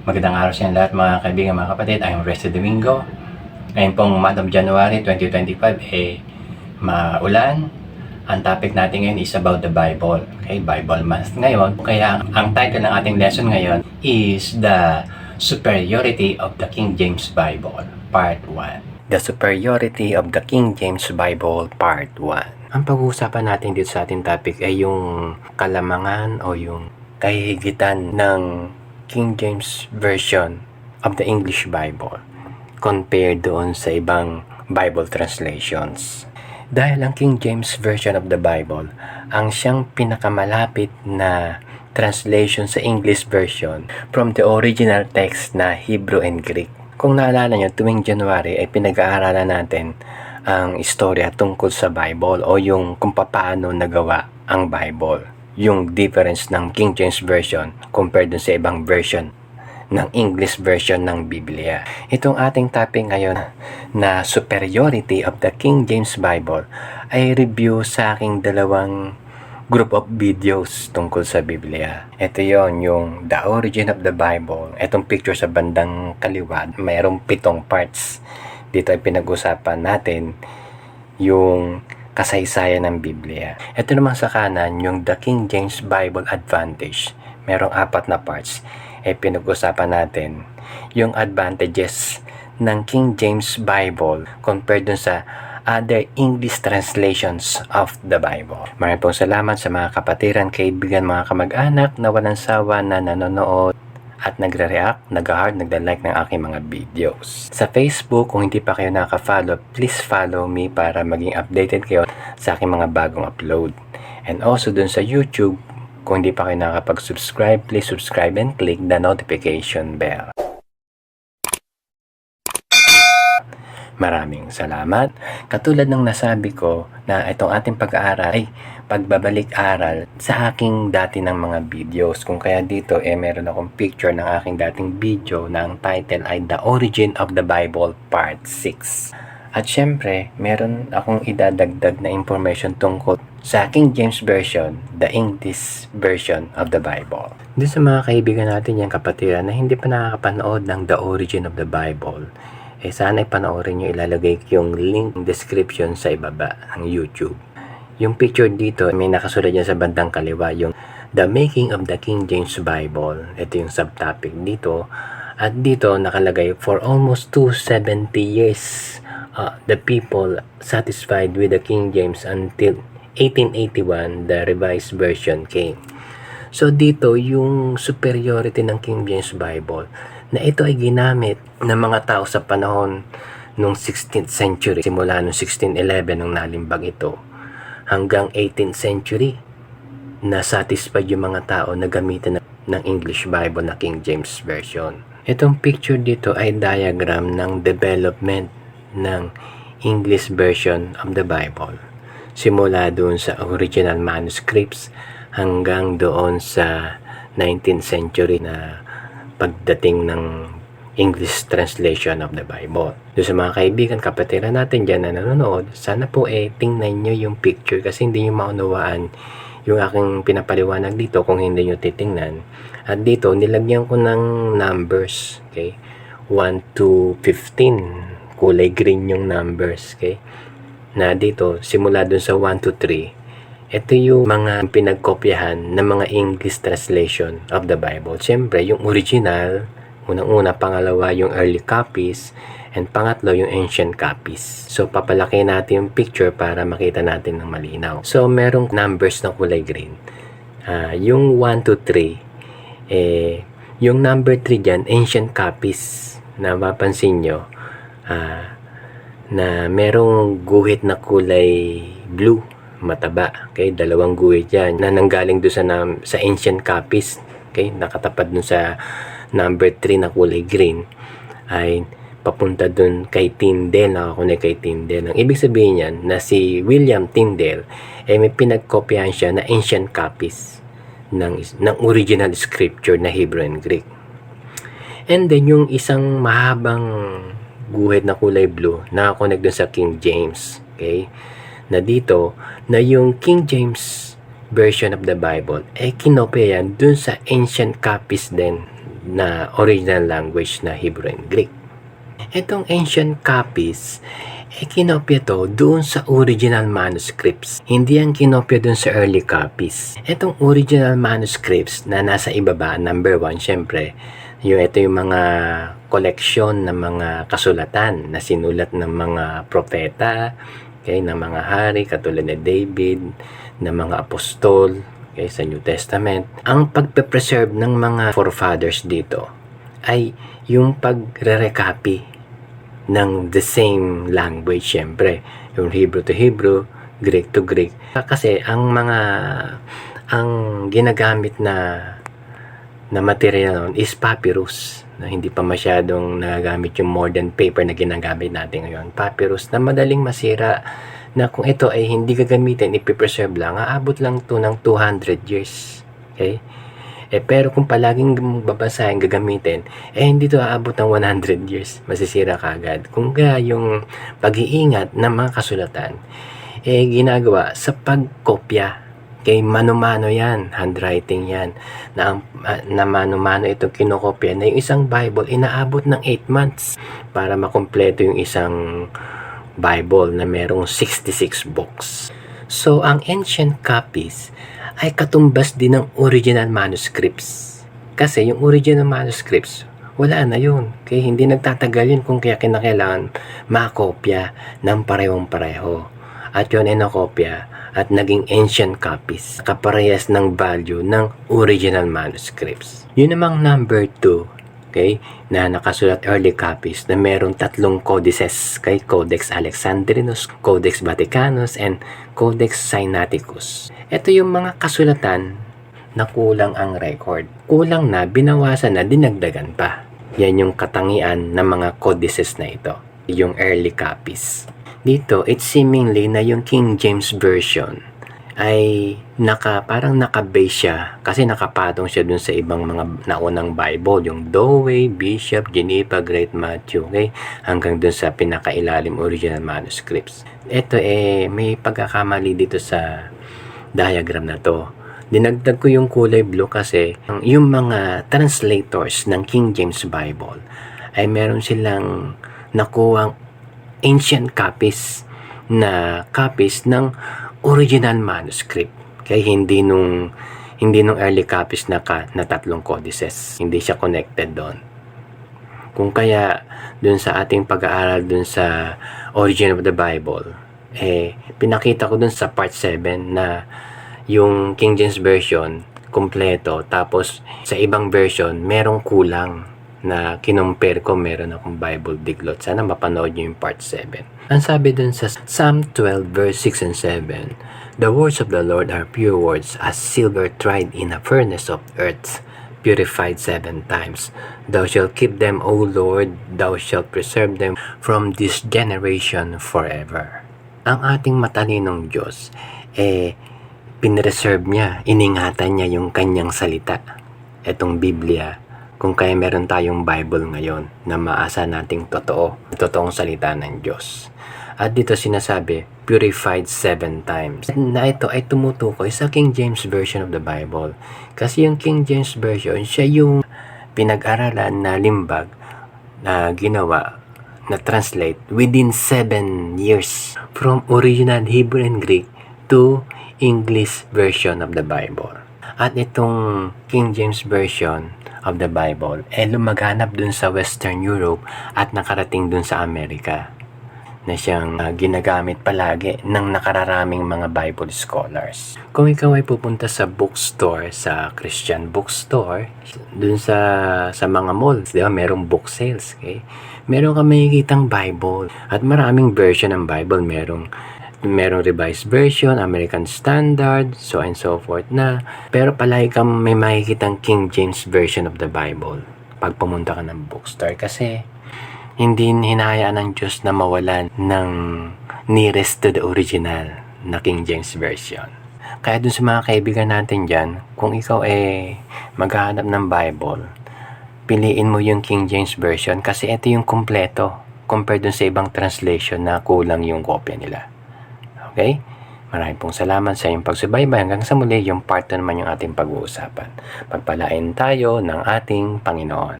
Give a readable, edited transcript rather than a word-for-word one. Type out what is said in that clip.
Magandang araw sa inyo lahat mga kaibigan, mga kapatid. I'm Resto Domingo. Ngayon pong month of January 2025, maulan. Ang topic natin ngayon is about the Bible. Okay, Bible month ngayon. Kaya ang title ng ating lesson ngayon is The Superiority of the King James Bible, Part 1. The Superiority of the King James Bible, Part 1. Ang pag-uusapan natin dito sa ating topic ay yung kalamangan o yung kahihigitan ng King James Version of the English Bible compared doon sa ibang Bible translations. Dahil ang King James Version of the Bible ang siyang pinakamalapit na translation sa English version from the original text na Hebrew and Greek. Kung naalala nyo, tuwing January ay pinag-aaralan natin ang istorya tungkol sa Bible o yung kung paano nagawa ang Bible. Yung difference ng King James Version compared dun sa ibang version ng English version ng Biblia. Itong ating topic ngayon na superiority of the King James Bible ay review sa aking dalawang group of videos tungkol sa Biblia. Ito yon yung The Origin of the Bible. Itong picture sa bandang kaliwa, mayroong 7 parts. Dito ay pinag-usapan natin yung kasaysayan ng Biblia. Ito naman sa kanan, yung The King James Bible Advantage. Merong 4 na parts. Pinag-usapan natin yung advantages ng King James Bible compared dun sa other English translations of the Bible. Maraming pong salamat sa mga kapatiran, kaibigan, mga kamag-anak na walang sawa na nanonood at nagre-react, nag-heart, nagda-like ng aking mga videos. Sa Facebook, kung hindi pa kayo nakaka-follow, please follow me para maging updated kayo sa aking mga bagong upload. And also dun sa YouTube, kung hindi pa kayo nakakapag-subscribe, please subscribe and click the notification bell. Maraming salamat. Katulad ng nasabi ko na itong ating pag-aaral ay pagbabalik-aral sa aking dati ng mga videos. Kung kaya dito meron akong picture ng aking dating video na ang title ay The Origin of the Bible Part 6. At syempre, meron akong idadagdag na information tungkol sa King James Version, the English version of the Bible. Doon sa mga kaibigan natin yung kapatiran na hindi pa nakakapanood ng The Origin of the Bible, sana ay panoorin nyo, ilalagay yung link description sa ibaba ng YouTube. Yung picture dito, may nakasulat dyan sa bandang kaliwa, yung The Making of the King James Bible. Ito yung subtopic dito. At dito nakalagay, for almost 270 years, the people satisfied with the King James until 1881, the Revised Version came. So dito, yung superiority ng King James Bible, na ito ay ginamit ng mga tao sa panahon noong 16th century, simula noong 1611 nung nalimbag ito, hanggang 18th century, na satisfied yung mga tao na gamitin ng English Bible na King James Version. Itong picture dito ay diagram ng development ng English version of the Bible. Simula doon sa original manuscripts hanggang doon sa 19th century na pagdating ng English translation of the Bible. Doon sa mga kaibigan, kapatiran natin dyan na nanonood, sana po tingnan nyo yung picture kasi hindi nyo maunawaan yung aking pinapaliwanag dito kung hindi nyo titingnan. At dito, nilagyan ko ng numbers. Okay? 1 to 15. Kulay green yung numbers. Okay? Na dito, simula dun sa 1 to 3, ito yung mga pinagkopyahan ng mga English translation of the Bible. Siyempre, yung original, unang-una, pangalawa, yung early copies, and pangatlo, yung ancient copies. So, papalaki natin yung picture para makita natin ng malinaw. So, merong numbers na kulay green. Yung 1 to 3, yung number 3 dyan, ancient copies, na mapansin nyo, na merong guhit na kulay blue, mataba. Okay, 2 guhit yan na nanggaling doon sa ancient copies. Okay, nakatapat doon sa number 3 na kulay green ay papunta doon kay Tyndale, nakakunik kay Tyndale. Ang ibig sabihin niyan na si William Tyndale may pinagkopyahan siya na ancient copies ng original scripture na Hebrew and Greek. And then yung isang mahabang guhit na kulay blue nakakunik doon sa King James. Okay, na dito na yung King James version of the Bible kinopya yan dun sa ancient copies din na original language na Hebrew and Greek. Itong ancient copies, kinopya to doon sa original manuscripts. Hindi ang kinopya doon sa early copies. Itong original manuscripts na nasa ibaba, number 1, syempre, ito yung mga collection ng mga kasulatan na sinulat ng mga propeta, okay, ng mga hari, katulad ni David, ng mga apostol, okay, sa New Testament. Ang pagpe-preserve ng mga forefathers dito ay yung pagre-recopy ng the same language, syempre yung Hebrew to Hebrew, Greek to Greek, kasi ang ginagamit na material noon is papyrus, na hindi pa masyadong nagagamit yung modern paper na ginagamit natin ngayon. Papyrus na madaling masira, na kung ito ay hindi gagamitin, ipipreserve lang, aabot lang to ng 200 years, okay? Pero kung palaging babasahin, gagamitin, hindi to aabot ng 100 years. Masisira ka agad. Kung kaya yung pag-iingat ng mga kasulatan, ginagawa sa pagkopya. Kay mano-mano yan, handwriting yan. Na mano-mano itong kinokopya na yung isang Bible, inaabot ng 8 months para makumpleto yung isang Bible na merong 66 books. So, ang ancient copies ay katumbas din ng original manuscripts. Kasi yung original manuscripts, wala na yun. Kaya hindi nagtatagal yun kung kaya kinakailangan makopya ng parehong-pareho. At yun ay nakopya at naging ancient copies. Kaparehas ng value ng original manuscripts. Yun namang number 2. Okay, na nakasulat early copies na merong 3 codices, kay Codex Alexandrinus, Codex Vaticanus, and Codex Sinaiticus. Ito yung mga kasulatan na kulang ang record. Kulang na, binawasan na, dinagdagan pa. Yan yung katangian ng mga codices na ito, yung early copies. Dito, it's seemingly na yung King James Version ay parang naka-base siya kasi nakapatong siya dun sa ibang mga naunang Bible, yung Douay, Bishop, Geneva, Great Matthew, okay? Hanggang dun sa pinakailalim original manuscripts. Ito may pagkakamali dito sa diagram na to. Dinagdag ko yung kulay blue kasi yung mga translators ng King James Bible ay meron silang nakuhang ancient copies ng original manuscript. Kaya hindi nung early copies na 3 codices. Hindi siya connected doon. Kung kaya dun sa ating pag-aaral dun sa origin of the Bible, pinakita ko dun sa part 7 na yung King James Version kompleto, tapos sa ibang version merong kulang na kinumpare ko, meron akong Bible Diglot. Sana mapanood nyo yung part 7. Ang sabi dun sa Psalm 12 verse 6 and 7, "The words of the Lord are pure words, as silver tried in a furnace of earth, purified 7 times. Thou shalt keep them, O Lord, thou shalt preserve them from this generation forever." Ang ating matalinong Diyos, pinreserve niya, iningatan niya yung kanyang salita. Itong Biblia, kung kaya meron tayong Bible ngayon na maasa nating totoong salita ng Diyos. At dito sinasabi, purified 7 times. Na ito ay tumutukoy sa King James Version of the Bible. Kasi yung King James Version, siya yung pinag-aralan na limbag na ginawa, na translate within 7 years from original Hebrew and Greek to English version of the Bible. At itong King James Version of the Bible lumaganap dun sa Western Europe at nakarating dun sa Amerika, na siyang ginagamit palagi ng nakararaming mga Bible scholars. Kung ikaw ay pupunta sa bookstore, sa Christian bookstore, dun sa mga malls, di ba, merong book sales, okay? Meron ka makikitang Bible at maraming version ng Bible. Merong revised version, American Standard, so and so forth na. Pero palagi kang may makikitang King James Version of the Bible pag pumunta ka ng bookstore, kasi hindi hinahayaan ng Diyos na mawalan ng nearest to the original na King James Version. Kaya dun sa mga kaibigan natin dyan, kung ikaw maghahanap ng Bible, piliin mo yung King James Version kasi ito yung kompleto compared dun sa ibang translation na kulang yung kopya nila. Okay? Maraming pong salamat sa iyong pagsubaybay. Hanggang sa muli, yung part 2 naman yung ating pag-uusapan. Pagpalain tayo ng ating Panginoon.